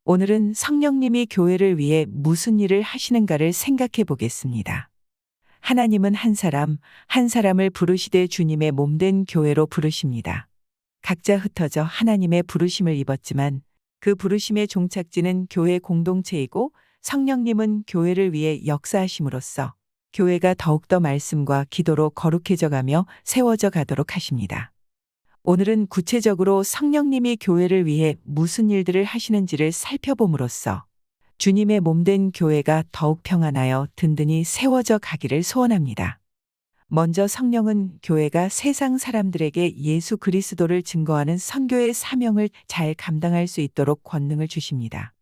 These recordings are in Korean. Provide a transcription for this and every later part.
오늘은 성령님이 교회를 위해 무슨 일을 하시는가를 생각해 보겠습니다. 하나님은 한 사람을 부르시되 주님의 몸된 교회로 부르십니다. 각자 흩어져 하나님의 부르심을 입었지만 그 부르심의 종착지는 교회 공동체이고 성령님은 교회를 위해 역사하심으로써 교회가 더욱더 말씀과 기도로 거룩해져 가며 세워져 가도록 하십니다. 오늘은 구체적으로 성령님이 교회를 위해 무슨 일들을 하시는지를 살펴봄으로써 주님의 몸된 교회가 더욱 평안하여 든든히 세워져 가기를 소원합니다. 먼저 성령은 교회가 세상 사람들에게 예수 그리스도를 증거하는 선교의 사명을 잘 감당할 수 있도록 권능을 주십니다.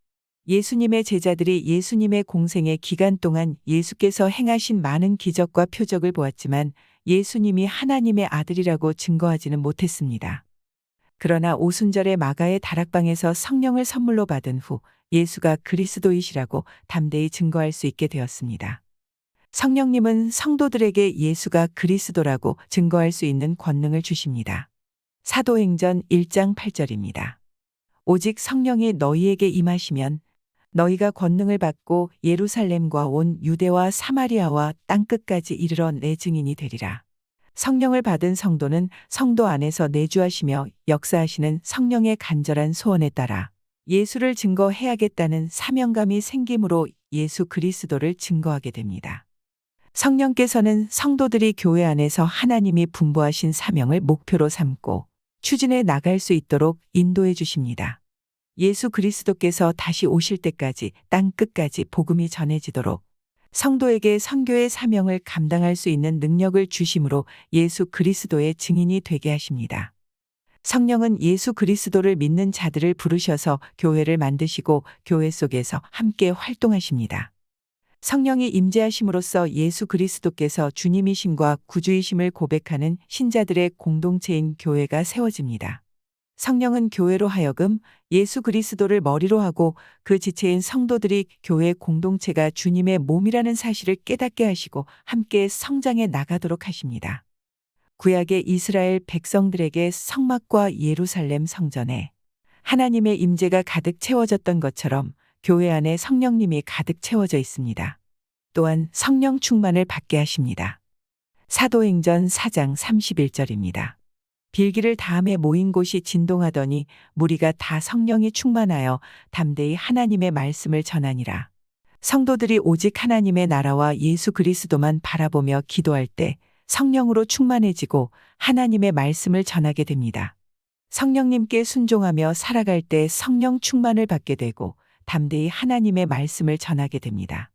예수님의 제자들이 예수님의 공생의 기간 동안 예수께서 행하신 많은 기적과 표적을 보았지만 예수님이 하나님의 아들이라고 증거하지는 못했습니다. 그러나 오순절에 마가의 다락방에서 성령을 선물로 받은 후 예수가 그리스도이시라고 담대히 증거할 수 있게 되었습니다. 성령님은 성도들에게 예수가 그리스도라고 증거할 수 있는 권능을 주십니다. 사도행전 1장 8절입니다. 오직 성령이 너희에게 임하시면 너희가 권능을 받고 예루살렘과 온 유대와 사마리아와 땅끝까지 이르러 내 증인이 되리라. 성령을 받은 성도는 성도 안에서 내주하시며 역사하시는 성령의 간절한 소원에 따라 예수를 증거해야겠다는 사명감이 생김으로 예수 그리스도를 증거하게 됩니다. 성령께서는 성도들이 교회 안에서 하나님이 분부하신 사명을 목표로 삼고 추진해 나갈 수 있도록 인도해 주십니다. 예수 그리스도께서 다시 오실 때까지 땅 끝까지 복음이 전해지도록 성도에게 선교의 사명을 감당할 수 있는 능력을 주심으로 예수 그리스도의 증인이 되게 하십니다. 성령은 예수 그리스도를 믿는 자들을 부르셔서 교회를 만드시고 교회 속에서 함께 활동하십니다. 성령이 임재하심으로써 예수 그리스도께서 주님이심과 구주이심을 고백하는 신자들의 공동체인 교회가 세워집니다. 성령은 교회로 하여금 예수 그리스도를 머리로 하고 그 지체인 성도들이 교회 공동체가 주님의 몸이라는 사실을 깨닫게 하시고 함께 성장해 나가도록 하십니다. 구약의 이스라엘 백성들에게 성막과 예루살렘 성전에 하나님의 임재가 가득 채워졌던 것처럼 교회 안에 성령님이 가득 채워져 있습니다. 또한 성령 충만을 받게 하십니다. 사도행전 4장 31절입니다. 빌기를 다음에 모인 곳이 진동하더니 무리가 다 성령이 충만하여 담대히 하나님의 말씀을 전하니라. 성도들이 오직 하나님의 나라와 예수 그리스도만 바라보며 기도할 때 성령으로 충만해지고 하나님의 말씀을 전하게 됩니다. 성령님께 순종하며 살아갈 때 성령 충만을 받게 되고 담대히 하나님의 말씀을 전하게 됩니다.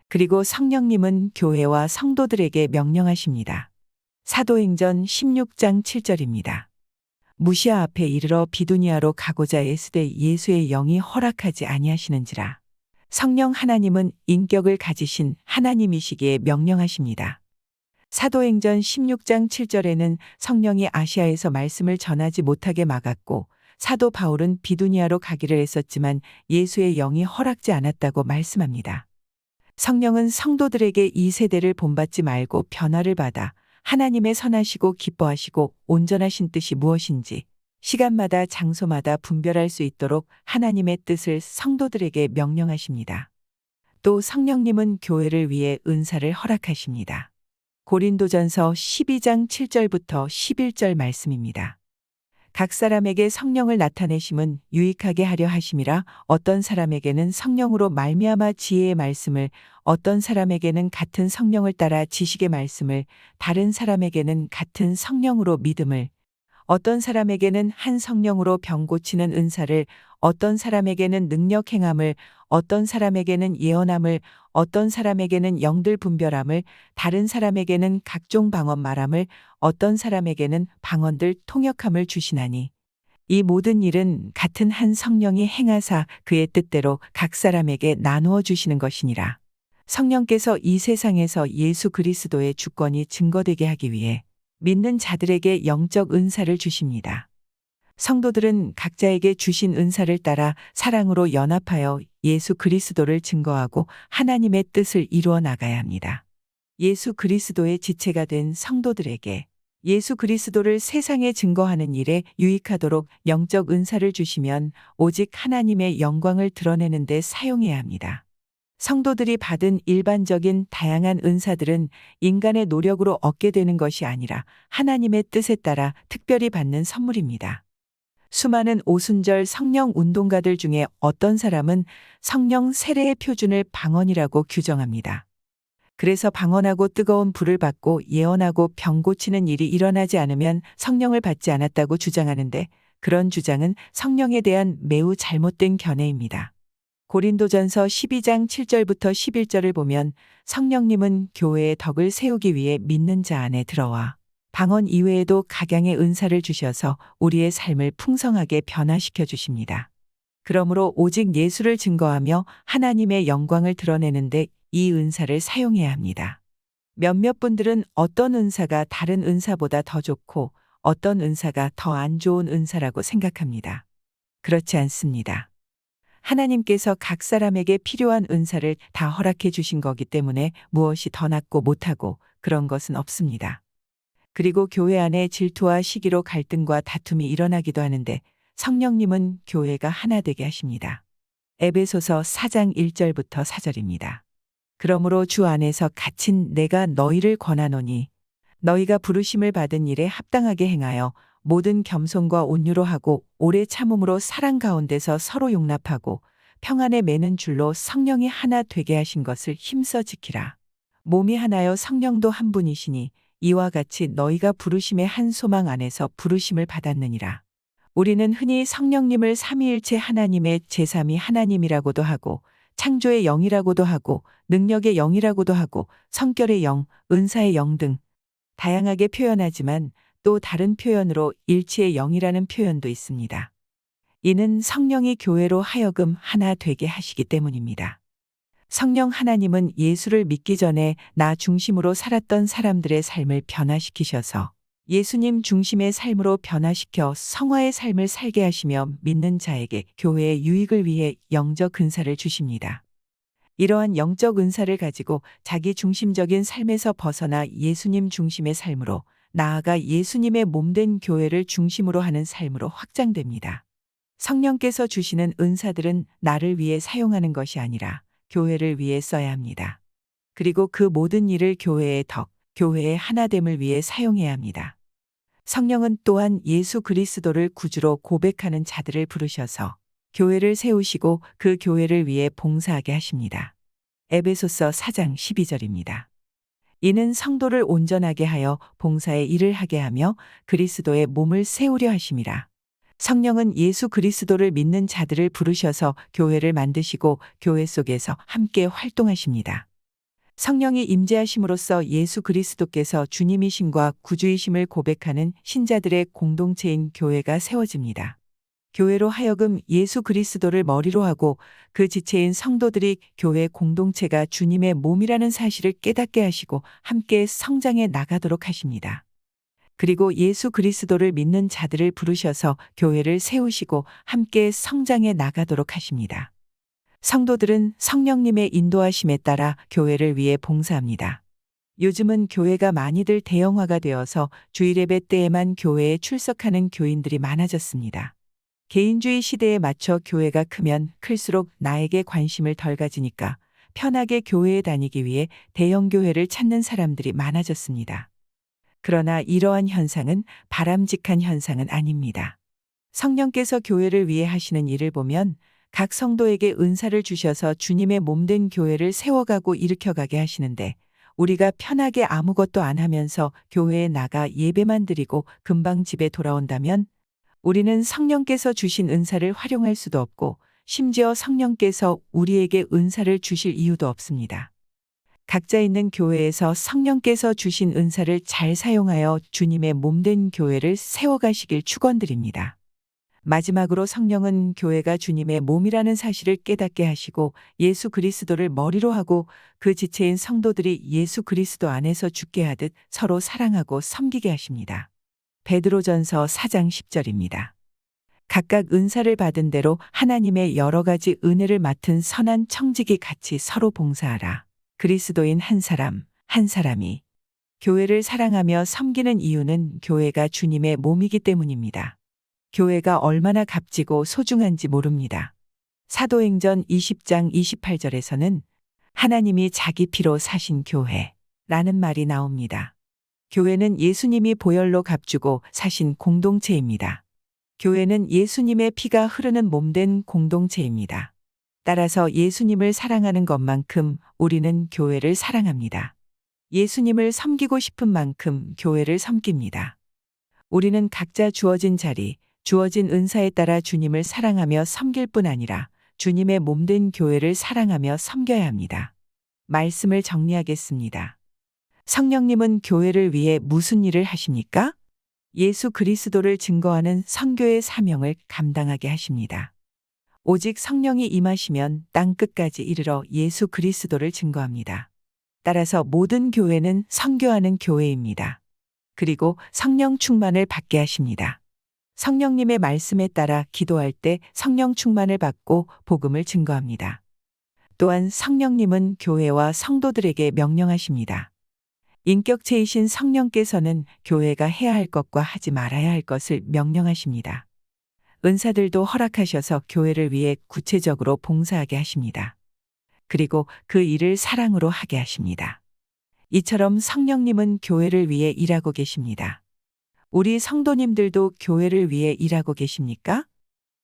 그리고 성령님은 교회와 성도들에게 명령하십니다. 사도행전 16장 7절입니다. 무시아 앞에 이르러 비두니아로 가고자 애쓰되 예수의 영이 허락하지 아니하시는지라. 성령 하나님은 인격을 가지신 하나님이시기에 명령하십니다. 사도행전 16장 7절에는 성령이 아시아에서 말씀을 전하지 못하게 막았고 사도 바울은 비두니아로 가기를 했었지만 예수의 영이 허락지 않았다고 말씀합니다. 성령은 성도들에게 이 세대를 본받지 말고 변화를 받아 하나님의 선하시고 기뻐하시고 온전하신 뜻이 무엇인지 시간마다 장소마다 분별할 수 있도록 하나님의 뜻을 성도들에게 명령하십니다. 또 성령님은 교회를 위해 은사를 허락하십니다. 고린도전서 12장 7절부터 11절 말씀입니다. 각 사람에게 성령을 나타내심은 유익하게 하려 하심이라. 어떤 사람에게는 성령으로 말미암아 지혜의 말씀을, 어떤 사람에게는 같은 성령을 따라 지식의 말씀을, 다른 사람에게는 같은 성령으로 믿음을, 어떤 사람에게는 한 성령으로 병 고치는 은사를, 어떤 사람에게는 능력 행함을, 어떤 사람에게는 예언함을, 어떤 사람에게는 영들 분별함을, 다른 사람에게는 각종 방언 말함을, 어떤 사람에게는 방언들 통역함을 주시나니 이 모든 일은 같은 한 성령이 행하사 그의 뜻대로 각 사람에게 나누어 주시는 것이니라. 성령께서 이 세상에서 예수 그리스도의 주권이 증거되게 하기 위해 믿는 자들에게 영적 은사를 주십니다. 성도들은 각자에게 주신 은사를 따라 사랑으로 연합하여 예수 그리스도를 증거하고 하나님의 뜻을 이루어 나가야 합니다. 예수 그리스도의 지체가 된 성도들에게 예수 그리스도를 세상에 증거하는 일에 유익하도록 영적 은사를 주시면 오직 하나님의 영광을 드러내는 데 사용해야 합니다. 성도들이 받은 일반적인 다양한 은사들은 인간의 노력으로 얻게 되는 것이 아니라 하나님의 뜻에 따라 특별히 받는 선물입니다. 수많은 오순절 성령 운동가들 중에 어떤 사람은 성령 세례의 표준을 방언이라고 규정합니다. 그래서 방언하고 뜨거운 불을 받고 예언하고 병 고치는 일이 일어나지 않으면 성령을 받지 않았다고 주장하는데, 그런 주장은 성령에 대한 매우 잘못된 견해입니다. 고린도전서 12장 7절부터 11절을 보면 성령님은 교회의 덕을 세우기 위해 믿는 자 안에 들어와 방언 이외에도 각양의 은사를 주셔서 우리의 삶을 풍성하게 변화시켜 주십니다. 그러므로 오직 예수를 증거하며 하나님의 영광을 드러내는데 이 은사를 사용해야 합니다. 몇몇 분들은 어떤 은사가 다른 은사보다 더 좋고 어떤 은사가 더 안 좋은 은사라고 생각합니다. 그렇지 않습니다. 하나님께서 각 사람에게 필요한 은사를 다 허락해 주신 거기 때문에 무엇이 더 낫고 못하고 그런 것은 없습니다. 그리고 교회 안에 질투와 시기로 갈등과 다툼이 일어나기도 하는데 성령님은 교회가 하나 되게 하십니다. 에베소서 4장 1절부터 4절입니다. 그러므로 주 안에서 갇힌 내가 너희를 권하노니 너희가 부르심을 받은 일에 합당하게 행하여 모든 겸손과 온유로 하고 오래 참음으로 사랑 가운데서 서로 용납하고 평안에 매는 줄로 성령이 하나 되게 하신 것을 힘써 지키라. 몸이 하나여 성령도 한 분이시니 이와 같이 너희가 부르심의 한 소망 안에서 부르심을 받았느니라. 우리는 흔히 성령님을 삼위일체 하나님의 제3위 하나님이라고도 하고 창조의 영이라고도 하고 능력의 영이라고도 하고 성결의 영, 은사의 영 등 다양하게 표현하지만 또 다른 표현으로 일치의 영이라는 표현도 있습니다. 이는 성령이 교회로 하여금 하나 되게 하시기 때문입니다. 성령 하나님은 예수를 믿기 전에 나 중심으로 살았던 사람들의 삶을 변화시키셔서 예수님 중심의 삶으로 변화시켜 성화의 삶을 살게 하시며 믿는 자에게 교회의 유익을 위해 영적 은사를 주십니다. 이러한 영적 은사를 가지고 자기 중심적인 삶에서 벗어나 예수님 중심의 삶으로 나아가 예수님의 몸된 교회를 중심으로 하는 삶으로 확장됩니다. 성령께서 주시는 은사들은 나를 위해 사용하는 것이 아니라 교회를 위해 써야 합니다. 그리고 그 모든 일을 교회의 덕, 교회의 하나됨을 위해 사용해야 합니다. 성령은 또한 예수 그리스도를 구주로 고백하는 자들을 부르셔서 교회를 세우시고 그 교회를 위해 봉사하게 하십니다. 에베소서 4장 12절입니다. 이는 성도를 온전하게 하여 봉사의 일을 하게 하며 그리스도의 몸을 세우려 하심이라. 성령은 예수 그리스도를 믿는 자들을 부르셔서 교회를 만드시고 교회 속에서 함께 활동하십니다. 성령이 임재하심으로써 예수 그리스도께서 주님이심과 구주이심을 고백하는 신자들의 공동체인 교회가 세워집니다. 교회로 하여금 예수 그리스도를 머리로 하고 그 지체인 성도들이 교회 공동체가 주님의 몸이라는 사실을 깨닫게 하시고 함께 성장해 나가도록 하십니다. 그리고 예수 그리스도를 믿는 자들을 부르셔서 교회를 세우시고 함께 성장해 나가도록 하십니다. 성도들은 성령님의 인도하심에 따라 교회를 위해 봉사합니다. 요즘은 교회가 많이들 대형화가 되어서 주일예배 때에만 교회에 출석하는 교인들이 많아졌습니다. 개인주의 시대에 맞춰 교회가 크면 클수록 나에게 관심을 덜 가지니까 편하게 교회에 다니기 위해 대형 교회를 찾는 사람들이 많아졌습니다. 그러나 이러한 현상은 바람직한 현상은 아닙니다. 성령께서 교회를 위해 하시는 일을 보면 각 성도에게 은사를 주셔서 주님의 몸된 교회를 세워가고 일으켜가게 하시는데 우리가 편하게 아무것도 안 하면서 교회에 나가 예배만 드리고 금방 집에 돌아온다면 우리는 성령께서 주신 은사를 활용할 수도 없고 심지어 성령께서 우리에게 은사를 주실 이유도 없습니다. 각자 있는 교회에서 성령께서 주신 은사를 잘 사용하여 주님의 몸된 교회를 세워가시길 축원드립니다. 마지막으로 성령은 교회가 주님의 몸이라는 사실을 깨닫게 하시고 예수 그리스도를 머리로 하고 그 지체인 성도들이 예수 그리스도 안에서 죽게 하듯 서로 사랑하고 섬기게 하십니다. 베드로전서 4장 10절입니다. 각각 은사를 받은 대로 하나님의 여러 가지 은혜를 맡은 선한 청지기 같이 서로 봉사하라. 그리스도인 한 사람, 한 사람이 교회를 사랑하며 섬기는 이유는 교회가 주님의 몸이기 때문입니다. 교회가 얼마나 값지고 소중한지 모릅니다. 사도행전 20장 28절에서는 하나님이 자기 피로 사신 교회라는 말이 나옵니다. 교회는 예수님이 보혈로 값주고 사신 공동체입니다. 교회는 예수님의 피가 흐르는 몸된 공동체입니다. 따라서 예수님을 사랑하는 것만큼 우리는 교회를 사랑합니다. 예수님을 섬기고 싶은 만큼 교회를 섬깁니다. 우리는 각자 주어진 자리, 주어진 은사에 따라 주님을 사랑하며 섬길 뿐 아니라 주님의 몸된 교회를 사랑하며 섬겨야 합니다. 말씀을 정리하겠습니다. 성령님은 교회를 위해 무슨 일을 하십니까? 예수 그리스도를 증거하는 선교의 사명을 감당하게 하십니다. 오직 성령이 임하시면 땅 끝까지 이르러 예수 그리스도를 증거합니다. 따라서 모든 교회는 선교하는 교회입니다. 그리고 성령 충만을 받게 하십니다. 성령님의 말씀에 따라 기도할 때 성령 충만을 받고 복음을 증거합니다. 또한 성령님은 교회와 성도들에게 명령하십니다. 인격체이신 성령께서는 교회가 해야 할 것과 하지 말아야 할 것을 명령하십니다. 은사들도 허락하셔서 교회를 위해 구체적으로 봉사하게 하십니다. 그리고 그 일을 사랑으로 하게 하십니다. 이처럼 성령님은 교회를 위해 일하고 계십니다. 우리 성도님들도 교회를 위해 일하고 계십니까?